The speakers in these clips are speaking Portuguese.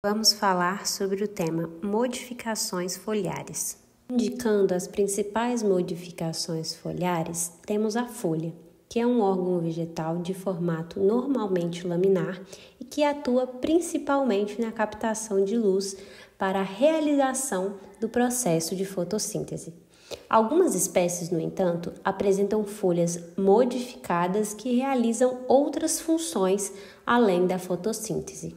Vamos falar sobre o tema modificações foliares. Indicando as principais modificações foliares, temos a folha, que é um órgão vegetal de formato normalmente laminar e que atua principalmente na captação de luz para a realização do processo de fotossíntese. Algumas espécies, no entanto, apresentam folhas modificadas que realizam outras funções além da fotossíntese.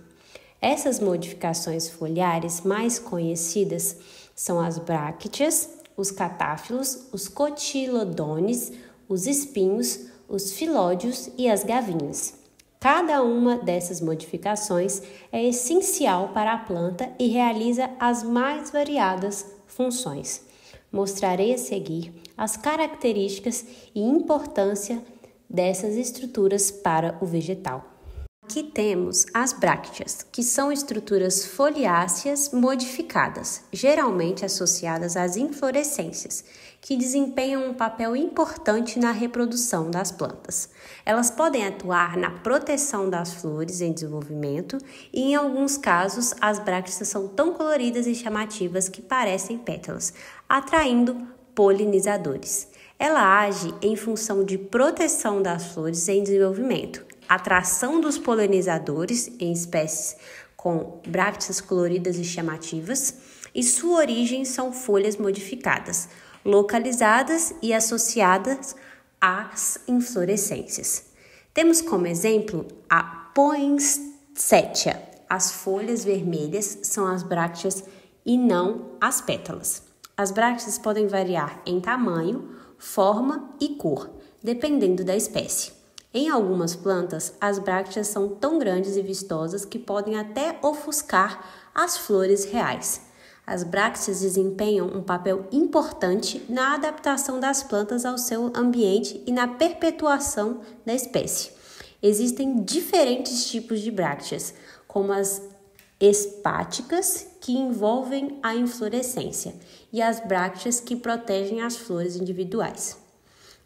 Essas modificações foliares mais conhecidas são as brácteas, os catáfilos, os cotiledones, os espinhos, os filódios e as gavinhas. Cada uma dessas modificações é essencial para a planta e realiza as mais variadas funções. Mostrarei a seguir as características e importância dessas estruturas para o vegetal. Aqui temos as brácteas, que são estruturas foliáceas modificadas, geralmente associadas às inflorescências, que desempenham um papel importante na reprodução das plantas. Elas podem atuar na proteção das flores em desenvolvimento e, em alguns casos, as brácteas são tão coloridas e chamativas que parecem pétalas, atraindo polinizadores. Ela age em função de proteção das flores em desenvolvimento, atração dos polinizadores em espécies com brácteas coloridas e chamativas, e sua origem são folhas modificadas, localizadas e associadas às inflorescências. Temos como exemplo a poinsettia. As folhas vermelhas são as brácteas e não as pétalas. As brácteas podem variar em tamanho, forma e cor, dependendo da espécie. Em algumas plantas, as brácteas são tão grandes e vistosas que podem até ofuscar as flores reais. As brácteas desempenham um papel importante na adaptação das plantas ao seu ambiente e na perpetuação da espécie. Existem diferentes tipos de brácteas, como as espáticas, que envolvem a inflorescência, e as brácteas que protegem as flores individuais.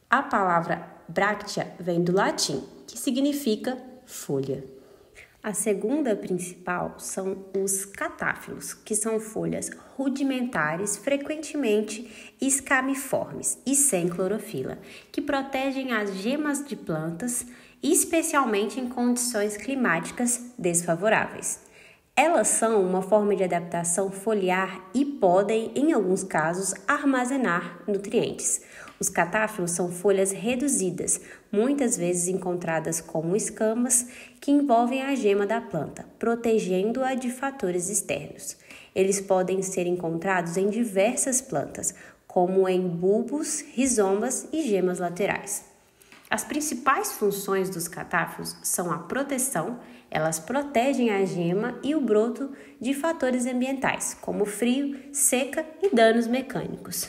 A palavra bráctea vem do latim, que significa folha. A segunda principal são os catáfilos, que são folhas rudimentares, frequentemente escamiformes e sem clorofila, que protegem as gemas de plantas, especialmente em condições climáticas desfavoráveis. Elas são uma forma de adaptação foliar e podem, em alguns casos, armazenar nutrientes. Os catáfilos são folhas reduzidas, muitas vezes encontradas como escamas, que envolvem a gema da planta, protegendo-a de fatores externos. Eles podem ser encontrados em diversas plantas, como em bulbos, rizomas e gemas laterais. As principais funções dos catáfilos são a proteção. Elas protegem a gema e o broto de fatores ambientais, como frio, seca e danos mecânicos.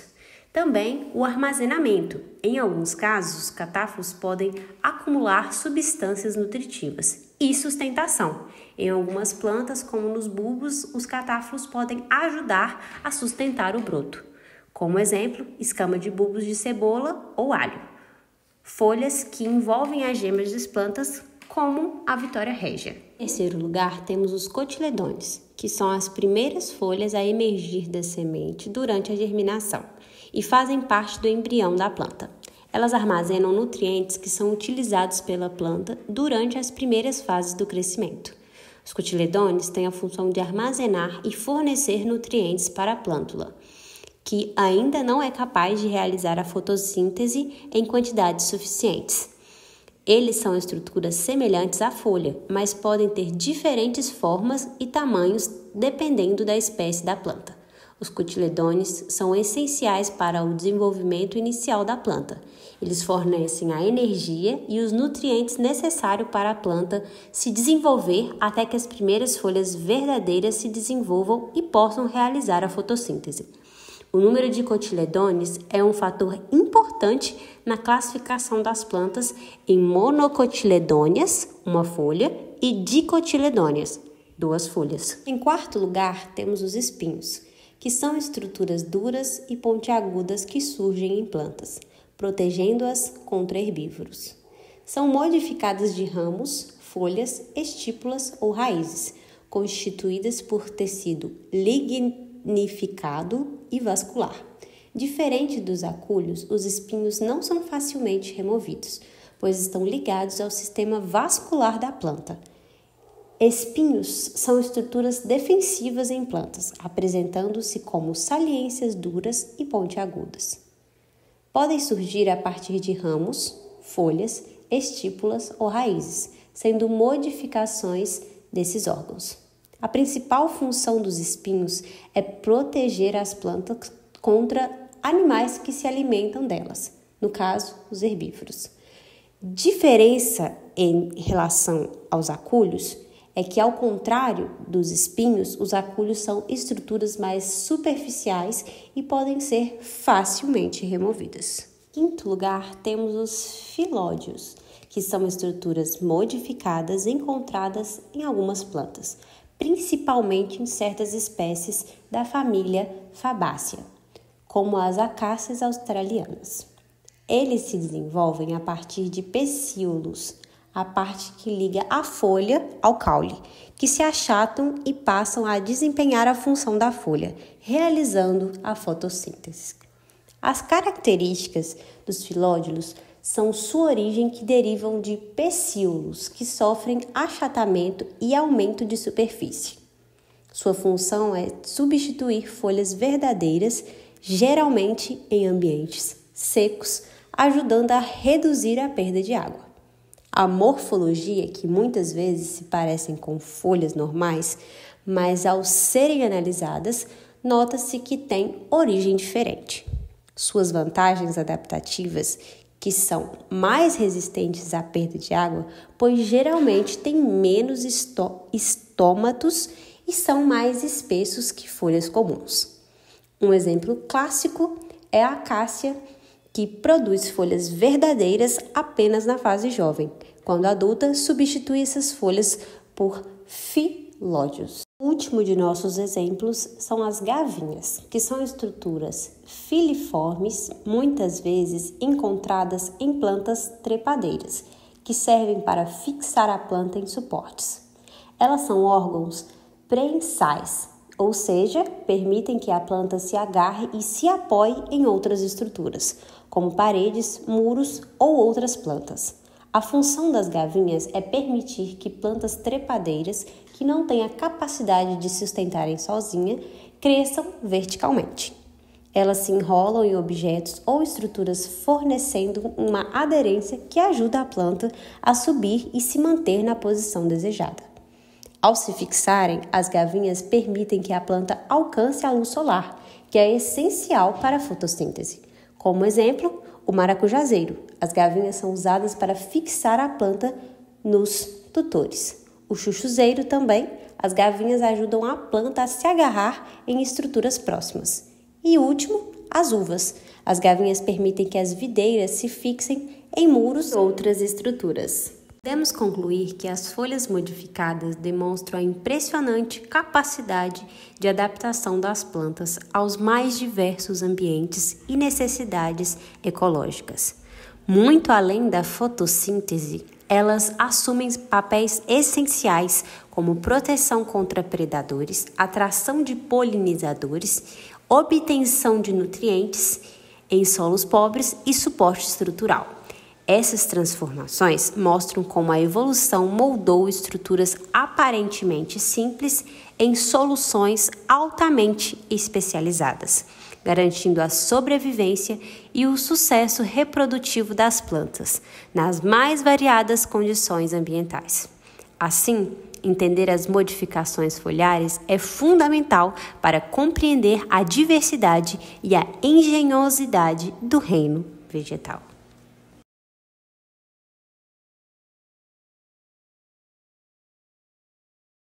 Também o armazenamento. Em alguns casos, os catáfilos podem acumular substâncias nutritivas e sustentação. Em algumas plantas, como nos bulbos, os catáfilos podem ajudar a sustentar o broto. Como exemplo, escama de bulbos de cebola ou alho. Folhas que envolvem as gemas das plantas, como a Vitória régia. Em terceiro lugar, temos os cotiledones, que são as primeiras folhas a emergir da semente durante a germinação e fazem parte do embrião da planta. Elas armazenam nutrientes que são utilizados pela planta durante as primeiras fases do crescimento. Os cotiledones têm a função de armazenar e fornecer nutrientes para a plântula, que ainda não é capaz de realizar a fotossíntese em quantidades suficientes. Eles são estruturas semelhantes à folha, mas podem ter diferentes formas e tamanhos dependendo da espécie da planta. Os cotiledones são essenciais para o desenvolvimento inicial da planta. Eles fornecem a energia e os nutrientes necessários para a planta se desenvolver até que as primeiras folhas verdadeiras se desenvolvam e possam realizar a fotossíntese. O número de cotiledones é um fator importante na classificação das plantas em monocotiledôneas, uma folha, e dicotiledôneas, duas folhas. Em quarto lugar, temos os espinhos, que são estruturas duras e pontiagudas que surgem em plantas, protegendo-as contra herbívoros. São modificadas de ramos, folhas, estípulas ou raízes. constituídas por tecido lignificado e vascular. Diferente dos acúlios, os espinhos não são facilmente removidos, pois estão ligados ao sistema vascular da planta. Espinhos são estruturas defensivas em plantas, apresentando-se como saliências duras e pontiagudas. Podem surgir a partir de ramos, folhas, estípulas ou raízes, sendo modificações desses órgãos. A principal função dos espinhos é proteger as plantas contra animais que se alimentam delas, no caso, os herbívoros. Diferença em relação aos acúlios é que, ao contrário dos espinhos, os acúlios são estruturas mais superficiais e podem ser facilmente removidas. Em quinto lugar, temos os filódios, que são estruturas modificadas encontradas em algumas plantas, principalmente em certas espécies da família Fabaceae, como as acácias australianas. Eles se desenvolvem a partir de pecíolos, a parte que liga a folha ao caule, que se achatam e passam a desempenhar a função da folha, realizando a fotossíntese. As características dos filódios são sua origem, que derivam de pecíolos que sofrem achatamento e aumento de superfície. Sua função é substituir folhas verdadeiras, geralmente em ambientes secos, ajudando a reduzir a perda de água. A morfologia, que muitas vezes se parecem com folhas normais, mas ao serem analisadas, nota-se que têm origem diferente. Suas vantagens adaptativas, que são mais resistentes à perda de água, pois geralmente têm menos estômatos e são mais espessos que folhas comuns. Um exemplo clássico é a acácia, que produz folhas verdadeiras apenas na fase jovem. Quando adulta, substitui essas folhas por filódios. O último de nossos exemplos são as gavinhas, que são estruturas filiformes, muitas vezes encontradas em plantas trepadeiras, que servem para fixar a planta em suportes. Elas são órgãos prensais, ou seja, permitem que a planta se agarre e se apoie em outras estruturas, como paredes, muros ou outras plantas. A função das gavinhas é permitir que plantas trepadeiras, que não têm a capacidade de se sustentarem sozinhas, cresçam verticalmente. Elas se enrolam em objetos ou estruturas, fornecendo uma aderência que ajuda a planta a subir e se manter na posição desejada. Ao se fixarem, as gavinhas permitem que a planta alcance a luz solar, que é essencial para a fotossíntese. Como exemplo, o maracujazeiro. As gavinhas são usadas para fixar a planta nos tutores. O chuchuzeiro também. As gavinhas ajudam a planta a se agarrar em estruturas próximas. E último, as uvas. As gavinhas permitem que as videiras se fixem em muros e outras estruturas. Podemos concluir que as folhas modificadas demonstram a impressionante capacidade de adaptação das plantas aos mais diversos ambientes e necessidades ecológicas. Muito além da fotossíntese, elas assumem papéis essenciais como proteção contra predadores, atração de polinizadores, obtenção de nutrientes em solos pobres e suporte estrutural. Essas transformações mostram como a evolução moldou estruturas aparentemente simples em soluções altamente especializadas, garantindo a sobrevivência e o sucesso reprodutivo das plantas nas mais variadas condições ambientais. Assim, entender as modificações foliares é fundamental para compreender a diversidade e a engenhosidade do reino vegetal.